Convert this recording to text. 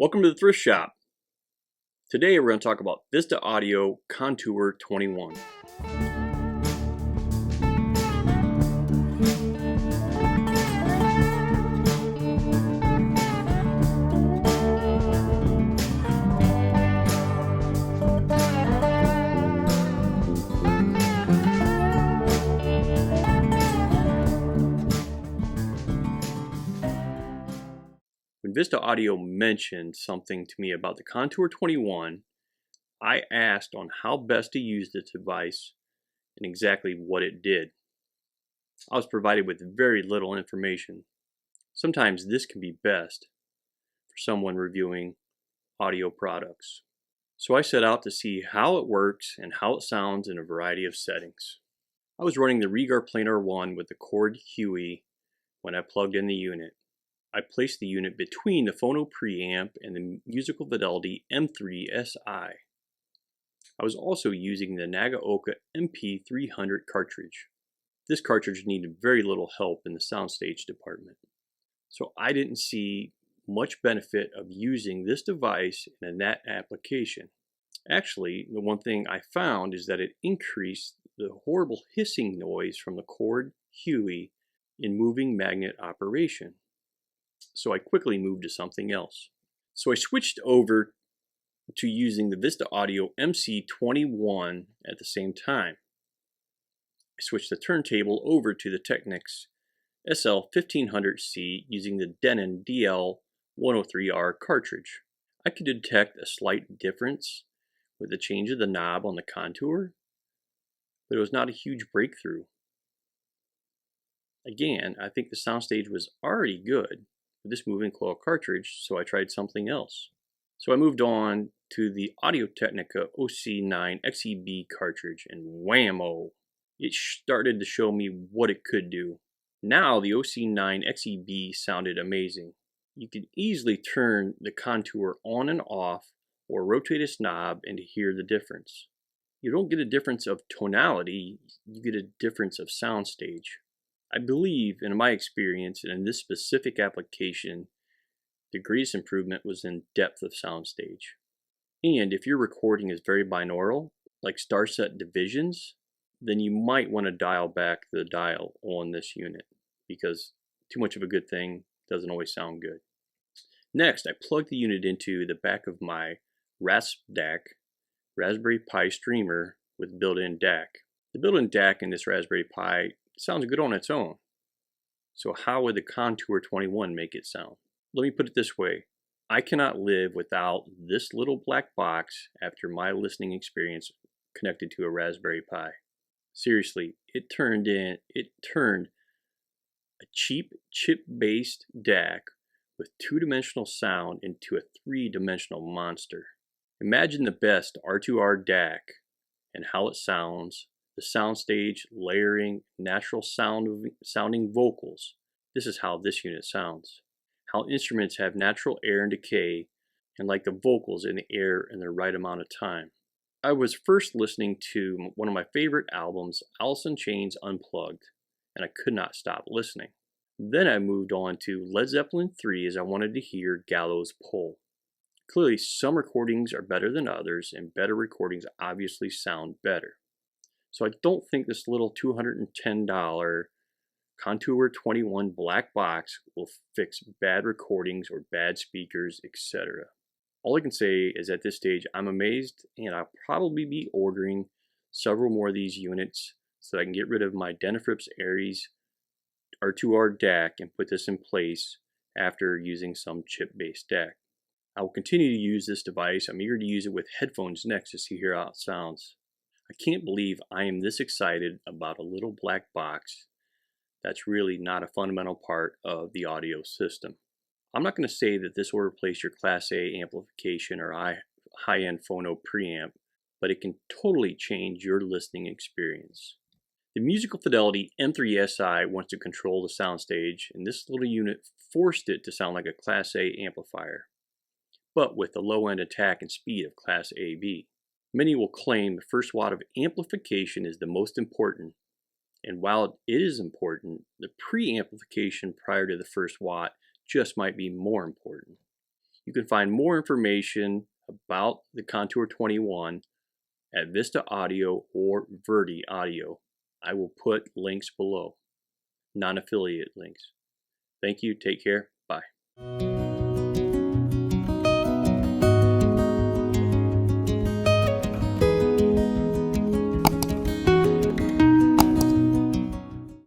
Welcome to the Thrift Shop. Today we're going to talk about Vista Audio Contour-21. When Vista Audio mentioned something to me about the Contour-21, I asked on how best to use this device and exactly what it did. I was provided with very little information. Sometimes this can be best for someone reviewing audio products. So I set out to see how it works and how it sounds in a variety of settings. I was running the Regar Planar 1 with the Cord Huey when I plugged in the unit. I placed the unit between the phono preamp and the Musical Fidelity M3 SI. I was also using the Nagaoka MP300 cartridge. This cartridge needed very little help in the soundstage department, so I didn't see much benefit of using this device in a NAT application. Actually, the one thing I found is that it increased the horrible hissing noise from the Cord Huey in moving magnet operation. So I quickly moved to something else. So I switched over to using the Vista Audio MC21 at the same time. I switched the turntable over to the Technics SL1500C using the Denon DL103R cartridge. I could detect a slight difference with the change of the knob on the contour, but it was not a huge breakthrough. Again, I think the soundstage was already good with this moving coil cartridge, so I tried something else. So I moved on to the Audio-Technica OC9 XEB cartridge, and whammo! It started to show me what it could do. Now the OC9 XEB sounded amazing. You can easily turn the contour on and off or rotate its knob and to hear the difference. You don't get a difference of tonality, you get a difference of soundstage. I believe, in my experience, and in this specific application, the greatest improvement was in depth of soundstage. And if your recording is very binaural, like star set divisions, then you might want to dial back the dial on this unit, because too much of a good thing doesn't always sound good. Next, I plugged the unit into the back of my RaspDAC, Raspberry Pi streamer with built-in DAC. The built-in DAC in this Raspberry Pi sounds good on its own. So how would the Contour-21 make it sound? Let me put it this way. I cannot live without this little black box after my listening experience connected to a Raspberry Pi. Seriously, it turned a cheap chip-based DAC with two-dimensional sound into a three-dimensional monster. Imagine the best R2R DAC and how it sounds, the soundstage layering natural sounding vocals. This is how this unit sounds. How instruments have natural air and decay, and like the vocals in the air in the right amount of time. I was first listening to one of my favorite albums, Alice in Chains Unplugged, and I could not stop listening. Then I moved on to Led Zeppelin 3 as I wanted to hear Gallows Pole. Clearly, some recordings are better than others, and better recordings obviously sound better. So I don't think this little $210 Contour-21 black box will fix bad recordings or bad speakers, etc. All I can say is at this stage I'm amazed, and I'll probably be ordering several more of these units so that I can get rid of my Denafrips Aries R2R DAC and put this in place after using some chip-based DAC. I will continue to use this device. I'm eager to use it with headphones next to see how it sounds. I can't believe I am this excited about a little black box that's really not a fundamental part of the audio system. I'm not going to say that this will replace your Class A amplification or high-end phono preamp, but it can totally change your listening experience. The Musical Fidelity M3 SI wants to control the soundstage, and this little unit forced it to sound like a Class A amplifier, but with the low-end attack and speed of Class AB. Many will claim the first watt of amplification is the most important, and while it is important, the preamplification prior to the first watt just might be more important. You can find more information about the Contour 21 at Vista Audio or Verdi Audio. I will put links below, non-affiliate links. Thank you. Take care. Bye.